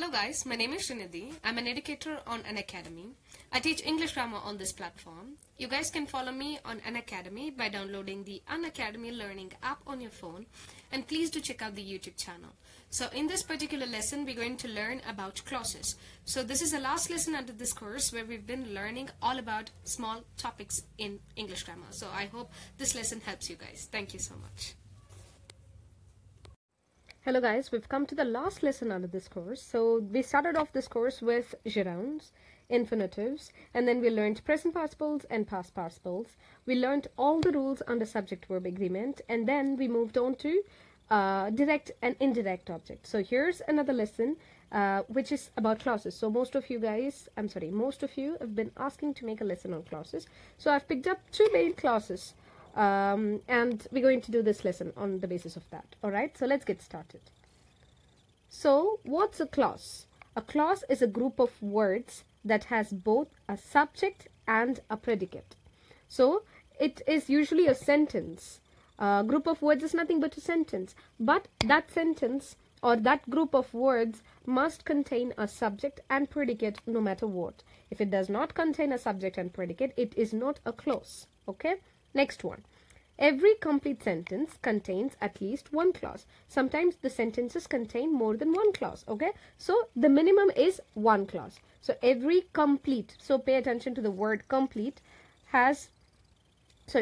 Hello guys, my name is Srinidhi. I'm an educator on Unacademy. I teach English grammar on this platform. You guys can follow me on Unacademy by downloading the Unacademy Learning app on your phone, and please do check out the YouTube channel. So in this particular lesson, we're going to learn about clauses. So this is the last lesson under this course where we've been learning all about small topics in English grammar. So I hope this lesson helps you guys. Thank you so much. Hello guys, we've come to the last lesson under this course. So we started off this course with gerunds, infinitives, and then we learned present participles and past participles. We learned all the rules under subject-verb agreement, and then we moved on to direct and indirect objects. So here's another lesson which is about clauses. So most of you have been asking to make a lesson on clauses. So I've picked up two main clauses. And we're going to do this lesson on the basis of that. Alright, so let's get started. So what's a clause? A clause is a group of words that has both a subject and a predicate. So it is usually a sentence. A group of words is nothing but a sentence. But that sentence or that group of words must contain a subject and predicate no matter what. If it does not contain a subject and predicate, it is not a clause. Okay? Next one. Every complete sentence contains at least one clause. Sometimes the sentences contain more than one clause. Okay. So the minimum is one clause. So every complete. So pay attention to the word complete.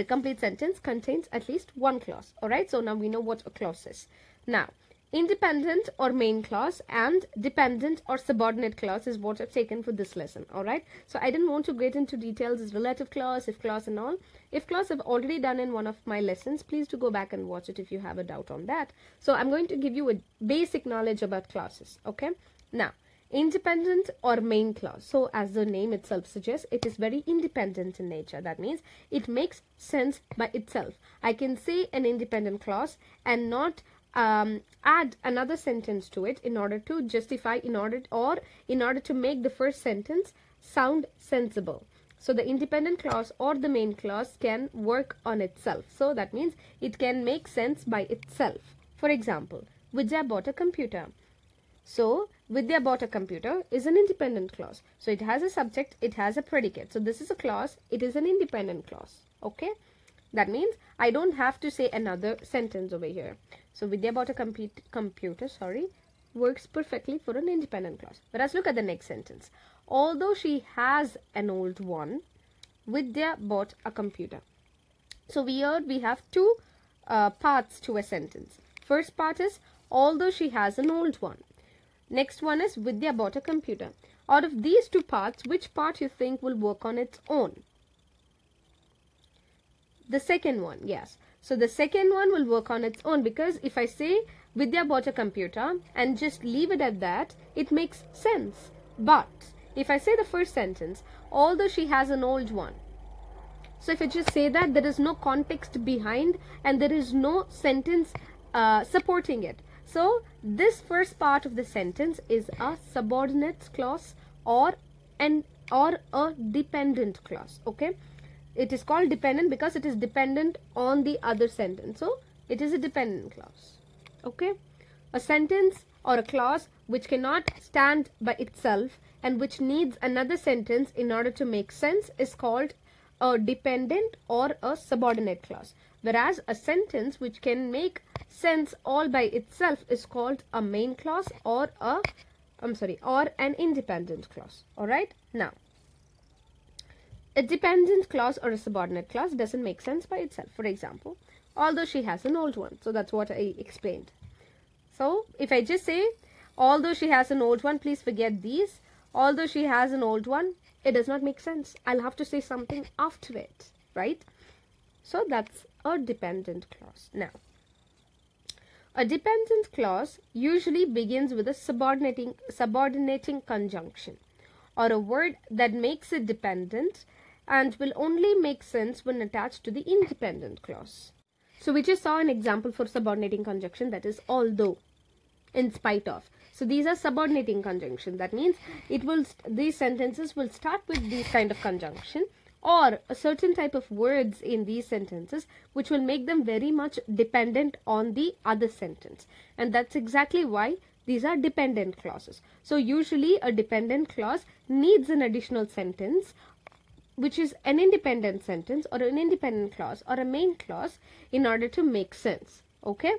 Complete sentence contains at least one clause. Alright. So now we know what a clause is. Now, independent or main clause and dependent or subordinate clause is what I've taken for this lesson. Alright. So I didn't want to get into details as relative clause, if clause and all. If clause I've already done in one of my lessons, please do go back and watch it if you have a doubt on that. So I'm going to give you a basic knowledge about clauses. Okay. Now, independent or main clause. So as the name itself suggests, it is very independent in nature. That means it makes sense by itself. I can say an independent clause and not add another sentence to it in order to justify, in order to make the first sentence sound sensible. So the independent clause or the main clause can work on itself. So that means it can make sense by itself. For example, Vidya bought a computer. So Vidya bought a computer is an independent clause. So it has a subject, it has a predicate. So this is a clause, it is an independent clause. Okay. That means I don't have to say another sentence over here. So Vidya bought a computer works perfectly for an independent clause. Whereas look at the next sentence. Although she has an old one, Vidya bought a computer. So here we have two parts to a sentence. First part is although she has an old one. Next one is Vidya bought a computer. Out of these two parts, which part you think will work on its own? The second one, yes. So the second one will work on its own, because if I say Vidya bought a computer and just leave it at that, it makes sense. But if I say the first sentence, although she has an old one. So if I just say that, there is no context behind and there is no sentence supporting it. So this first part of the sentence is a subordinate clause or a dependent clause. Okay. It is called dependent because it is dependent on the other sentence. So it is a dependent clause. Okay. A sentence or a clause which cannot stand by itself and which needs another sentence in order to make sense is called a dependent or a subordinate clause. Whereas a sentence which can make sense all by itself is called a main clause or an independent clause. Alright. Now, a dependent clause or a subordinate clause doesn't make sense by itself. For example, although she has an old one. So that's what I explained. So if I just say, although she has an old one, please forget these. Although she has an old one, it does not make sense. I'll have to say something after it, right? So that's a dependent clause. Now, a dependent clause usually begins with a subordinating conjunction or a word that makes it dependent and will only make sense when attached to the independent clause. So we just saw an example for subordinating conjunction, that is although, in spite of. So these are subordinating conjunction. That means these sentences will start with these kind of conjunction or a certain type of words in these sentences which will make them very much dependent on the other sentence. And that's exactly why These are dependent clauses. So usually a dependent clause needs an additional sentence, which is an independent sentence or an independent clause or a main clause, in order to make sense. Okay?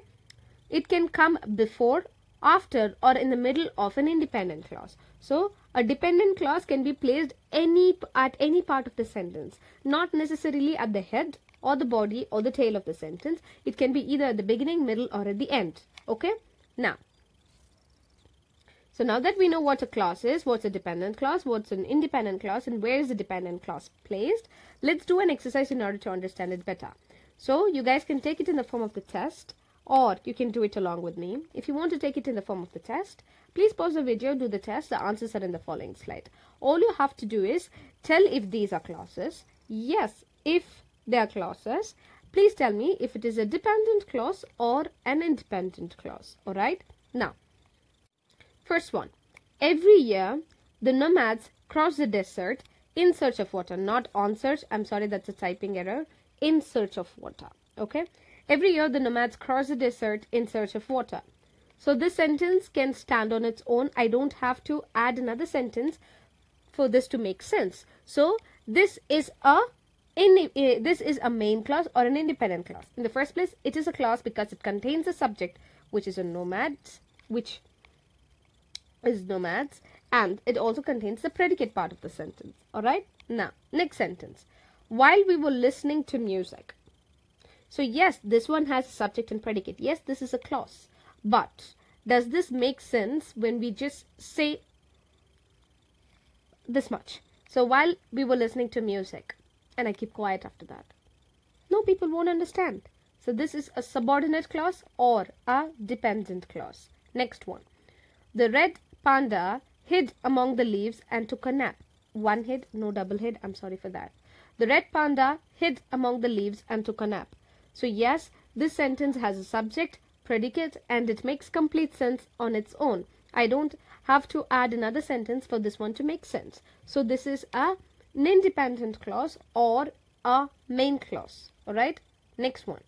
It can come before, after, or in the middle of an independent clause. So a dependent clause can be placed at any part of the sentence, not necessarily at the head or the body or the tail of the sentence. It can be either at the beginning, middle, or at the end. Okay? So now that we know what a clause is, what's a dependent clause, what's an independent clause, and where is the dependent clause placed, let's do an exercise in order to understand it better. So you guys can take it in the form of the test, or you can do it along with me. If you want to take it in the form of the test, please pause the video, do the test. The answers are in the following slide. All you have to do is tell if these are clauses. Yes, if they are clauses. Please tell me if it is a dependent clause or an independent clause. Alright? Now, first one. Every year, the nomads cross the desert in search of water. Not on search. I'm sorry, that's a typing error. In search of water. Okay? Every year, the nomads cross the desert in search of water. So this sentence can stand on its own. I don't have to add another sentence for this to make sense. So this is a main clause or an independent clause. In the first place, it is a clause because it contains a subject, which is a nomads, and it also contains the predicate part of the sentence. Alright? Now, next sentence. While we were listening to music. So yes, this one has a subject and predicate. Yes, this is a clause. But does this make sense when we just say this much? So while we were listening to music, and I keep quiet after that. No, people won't understand. So this is a subordinate clause or a dependent clause. Next one. The red panda hid among the leaves and took a nap. One hid, no double hid. I'm sorry for that. The red panda hid among the leaves and took a nap. So yes, this sentence has a subject, predicate, and it makes complete sense on its own. I don't have to add another sentence for this one to make sense. So this is an independent clause or a main clause. Alright? Next one.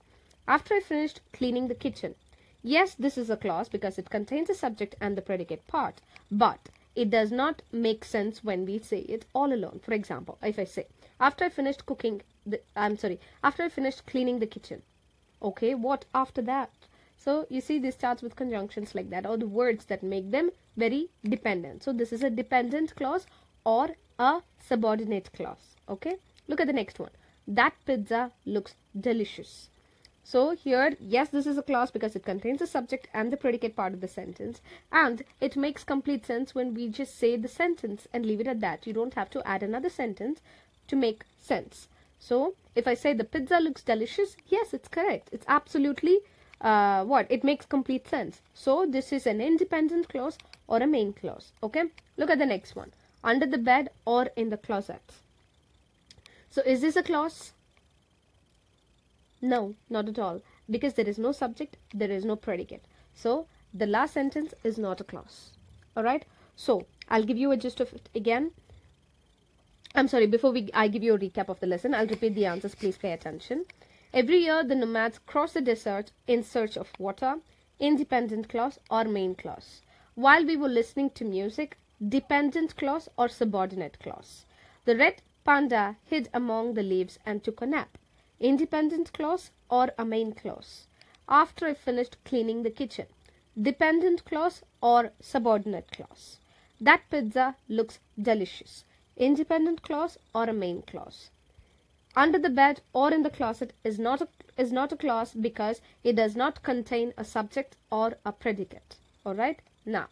After I finished cleaning the kitchen. Yes, this is a clause because it contains a subject and the predicate part. But it does not make sense when we say it all alone. For example, if I say, after I finished cleaning the kitchen. Okay, what after that? So you see, this starts with conjunctions like that, or the words that make them very dependent. So this is a dependent clause or a subordinate clause. Okay, look at the next one. That pizza looks delicious. So here, yes, this is a clause because it contains the subject and the predicate part of the sentence, and it makes complete sense when we just say the sentence and leave it at that. You don't have to add another sentence to make sense. So if I say the pizza looks delicious, yes, it's correct. It's absolutely it makes complete sense. So this is an independent clause or a main clause. Okay, look at the next one. Under the bed or in the closet. So is this a clause? No, not at all, because there is no subject, there is no predicate. So the last sentence is not a clause. Alright, so I'll give you a gist of it again. I'm sorry, before I give you a recap of the lesson, I'll repeat the answers. Please pay attention. Every year, the nomads cross the desert in search of water. Independent clause or main clause. While we were listening to music. Dependent clause or subordinate clause. The red panda hid among the leaves and took a nap. Independent clause or a main clause. After I finished cleaning the kitchen. Dependent clause or subordinate clause. That pizza looks delicious. Independent clause or a main clause. Under the bed or in the closet is not a clause because it does not contain a subject or a predicate. Alright? Now,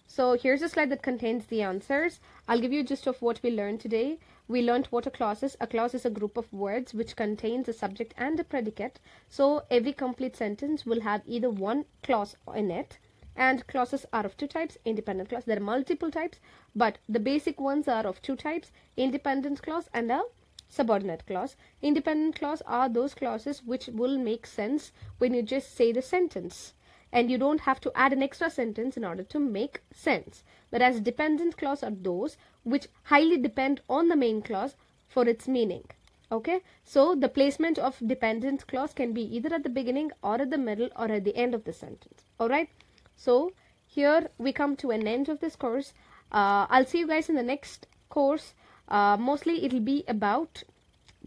so here's a slide that contains the answers. I'll give you a gist of what we learned today. We learned what a clause is. A clause is a group of words which contains a subject and a predicate. So every complete sentence will have either one clause in it. And clauses are of two types. Independent clause. There are multiple types, but the basic ones are of two types. Independent clause and a subordinate clause. Independent clause are those clauses which will make sense when you just say the sentence. And you don't have to add an extra sentence in order to make sense. Whereas dependent clause are those which highly depend on the main clause for its meaning. Okay, so the placement of dependent clause can be either at the beginning or at the middle or at the end of the sentence. Alright, so here we come to an end of this course. I'll see you guys in the next course. Mostly it'll be about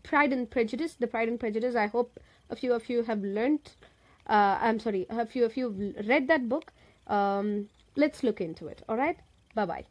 Pride and Prejudice. The Pride and Prejudice, I hope a few of you have learnt. I'm sorry, a few of you have read that book. Let's look into it. All right. Bye bye.